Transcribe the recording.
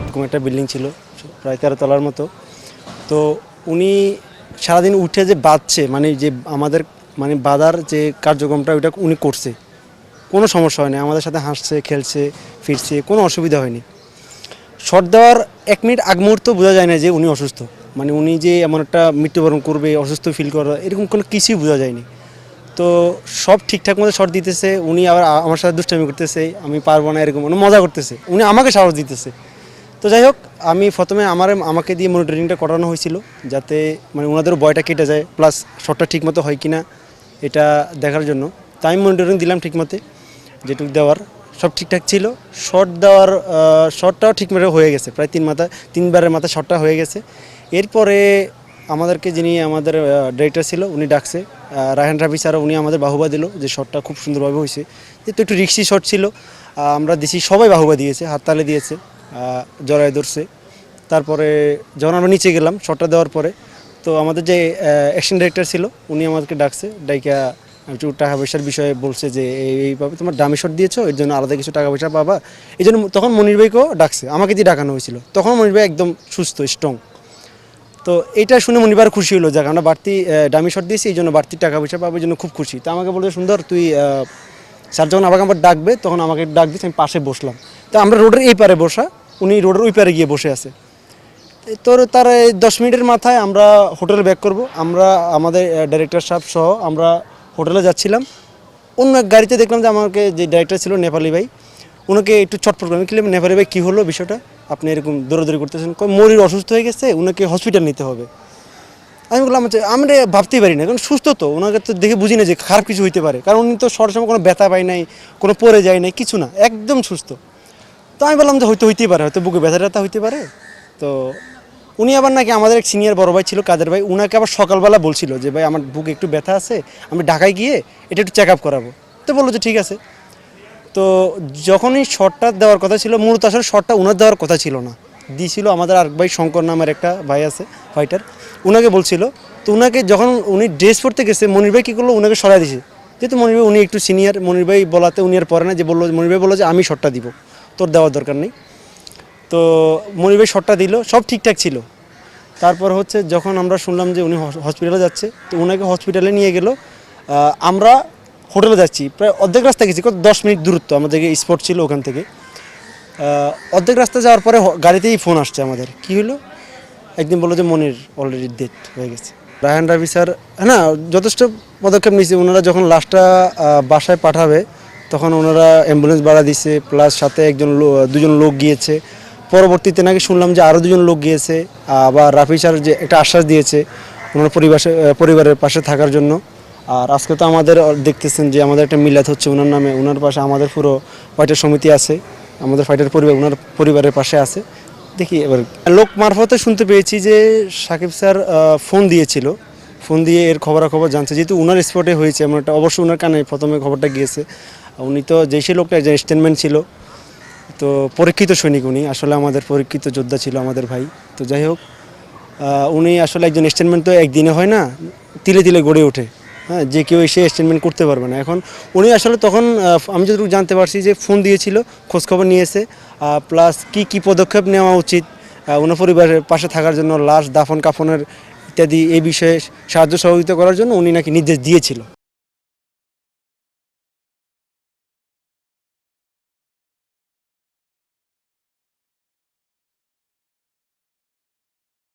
এরকম একটা বিল্ডিং ছিল প্রায় 13 তলার মতো। তো উনি সারাদিন উঠে যে বাঁধছে, মানে যে আমাদের মানে বাঁধার যে কার্যক্রমটা ওইটা উনি করছে, কোনো সমস্যা হয়নি, আমাদের সাথে হাসছে, খেলছে, ফিরছে, কোনো অসুবিধা হয়নি। শট দেওয়ার 1 মিনিট আগ মুহূর্ত বোঝা যায় না যে উনি অসুস্থ, মানে উনি যে এমন একটা মৃত্যুবরণ করবে, অসুস্থ ফিল করা, এরকম কোনো কিছুই বোঝা যায়নি। তো সব ঠিকঠাক মতো শট দিতেছে, উনি আবার আমার সাথে দুষ্টামি করতেছে, আমি পারবো না এরকম, উনি মজা করতেছে, উনি আমাকে সাহস দিতেছে। তো যাই হোক, আমি প্রথমে আমাকে দিয়ে মনিটরিংটা করানো হয়েছিল, যাতে মানে ওনাদেরও ভয়টা কেটে যায়, প্লাস শটটা ঠিকমতো হয় কি না এটা দেখার জন্য। তাই আমি মনিটরিং দিলাম ঠিকমতো, যেটুকু দেওয়ার সব ঠিকঠাক ছিল। শটটাও ঠিকমতো হয়ে গেছে, প্রায় 3বারের মাথায় শটটা হয়ে গেছে। এরপরে আমাদেরকে যিনি আমাদের ডিরেক্টর ছিল উনি ডাকছে, রায়হান রাফি স্যার, উনি আমাদের বাহুবা দিল যে শটটা খুব সুন্দরভাবে হয়েছে। যেহেতু একটু রিক্সি শট ছিল, আমরা দিছি, সবাই বাহুবা দিয়েছে, হাততালি দিয়েছে, জড়ায় ধরছে। তারপরে যখন আমরা নিচে গেলাম শটটা দেওয়ার পরে, তো আমাদের যে অ্যাকশন ডিরেক্টর ছিল উনি আমাদেরকে ডাকছে, ডাইকা একটু টাকা পয়সার বিষয়ে বলছে যে এইভাবে তোমার দামি শট দিয়েছো, এর জন্য আলাদা কিছু টাকা পয়সা পাবা। এই জন্য তখন মনির ভাইকেও ডাকছে, আমাকে দিয়ে ডাকানো হয়েছিল। তখন মনির ভাই একদম সুস্থ, স্ট্রং। তো এইটা শুনে মনির ভাই খুশি হলো, যাক আমরা বাড়তি দামি শট দিয়েছি, এই জন্য বাড়তি টাকা পয়সা পাবো, এই জন্য খুব খুশি। তো আমাকে বলতে, সুন্দর তুই স্যার যখন আমাকে আবার ডাকবে তখন আমাকে ডাক দিস, আমি পাশে বসলাম। তো আমরা রোডের এই পারে বসা, উনি রোডের ওই পারে গিয়ে বসে আছে। তোর তার 10 মিনিটের মাথায় আমরা হোটেলে ব্যাক করব। আমরা আমাদের ডাইরেক্টর সাহেব সহ আমরা হোটেলে যাচ্ছিলাম। অন্য এক গাড়িতে দেখলাম যে আমাকে যে ডাইরেক্টর ছিল নেপালি ভাই, ওনাকে একটু চটপট করে কিনলাম, নেপালি ভাই কী হলো বিষয়টা, আপনি এরকম দৌড়াদৌড়ি করতেছেন, মরির অসুস্থ হয়ে গেছে, ওনাকে হসপিটাল নিতে হবে। আমি বললাম আমরা ভাবতেই পারি না, কারণ সুস্থ তো, ওনাকে তো দেখে বুঝি না যে খারাপ কিছু হইতে পারে, কারণ উনি তো সবসময় কোনো ব্যথা পায় নাই, কোনো পড়ে যায় নাই, কিছু না, একদম সুস্থ। তো আমি বললাম যে হইতেই পারে, হয়তো বুকে ব্যথা ট্যাথা হইতে পারে। তো উনি আবার নাকি আমাদের এক সিনিয়র বড় ভাই ছিল কাদের ভাই, উনাকে আবার সকালবেলা বলছিল যে ভাই আমার বুকে একটু ব্যথা আছে, আমি ঢাকায় গিয়ে এটা একটু চেক আপ করাবো। তো বললো যে ঠিক আছে। তো যখনই শটটা দেওয়ার কথা ছিল, মূলত আসলে শটটা উনার দেওয়ার কথা ছিল না, দিয়েছিল আমাদের আরেক ভাই শঙ্কর নামের একটা ভাই আছে ফাইটার, উনাকে বলছিল। তো উনাকে যখন উনি ড্রেস পরতে গেছে, মনির ভাই কী করলো, উনাকে সরাই দিয়েছে। যেহেতু মনির ভাই উনি একটু সিনিয়র, মনির ভাই বলাতে উনি আর পরে না, যে বললো, মনির ভাই বললো যে আমি শটটা দিব, তোর দেওয়ার দরকার নেই। তো মনির ভাই শটটা দিল, সব ঠিকঠাক ছিল। তারপর হচ্ছে যখন আমরা শুনলাম যে উনি হসপিটালে যাচ্ছে, তো ওনাকে হসপিটালে নিয়ে গেল। আমরা হোটেলে যাচ্ছি, প্রায় অর্ধেক রাস্তা গেছি, কত 10 মিনিট দূরত্ব আমাদেরকে, স্পট ছিল ওখান থেকে। অর্ধেক রাস্তা যাওয়ার পরে গাড়িতেই ফোন আসছে আমাদের, কি হলো, একদিন বললো যে মনির অলরেডি ডেথ হয়ে গেছে। রায়হান রাফি স্যার হ্যাঁ যথেষ্ট পদক্ষেপ নিয়েছে। ওনারা যখন লাশটা বাসায় পাঠাবে তখন ওনারা অ্যাম্বুলেন্স ভাড়া দিছে, প্লাস সাথে দুজন লোক গিয়েছে। পরবর্তীতে নাকি শুনলাম যে আরও 2জন লোক গিয়েছে। আবার রাফি স্যার যে একটা আশ্বাস দিয়েছে ওনার পরিবারের পাশে থাকার জন্য। আর আজকে তো আমাদের দেখতেছেন যে আমাদের একটা মিলাদ হচ্ছে ওনার নামে, ওনার পাশে আমাদের পুরো ফাইটার সমিতি আছে, আমাদের ফাইটার পরিবার ওনার পরিবারের পাশে আছে। দেখি এবার লোক মারফতে শুনতে পেয়েছি যে সাকিব স্যার ফোন দিয়েছিল, ফোন দিয়ে এর খবরাখবর জানছে, যেহেতু ওনার স্পটে হয়েছে এমন একটা, অবশ্যই ওনার কানে প্রথমে খবরটা গিয়েছে। উনি তো যে সেই লোকটা একজন স্টেটমেন্ট ছিল, তো পরীক্ষিত সৈনিক, উনি আসলে আমাদের পরীক্ষিত যোদ্ধা ছিল আমাদের ভাই। তো যাই হোক, উনি আসলে একজন স্টেটমেন্ট তো একদিনে হয় না, তিলে তিলে গড়ে ওঠে। হ্যাঁ, যে কেউ এসে স্টেটমেন্ট করতে পারবে না। এখন উনি আসলে তখন আমি যতটুকু জানতে পারছি যে ফোন দিয়েছিল, খোঁজখবর নিয়েছে, প্লাস কি পদক্ষেপ নেওয়া উচিত ওনার পরিবারের পাশে থাকার জন্য, লাশ দাফন কাফনের ইত্যাদি এই বিষয়ে সাহায্য সহযোগিতা করার জন্য উনি নাকি নির্দেশ দিয়েছিল।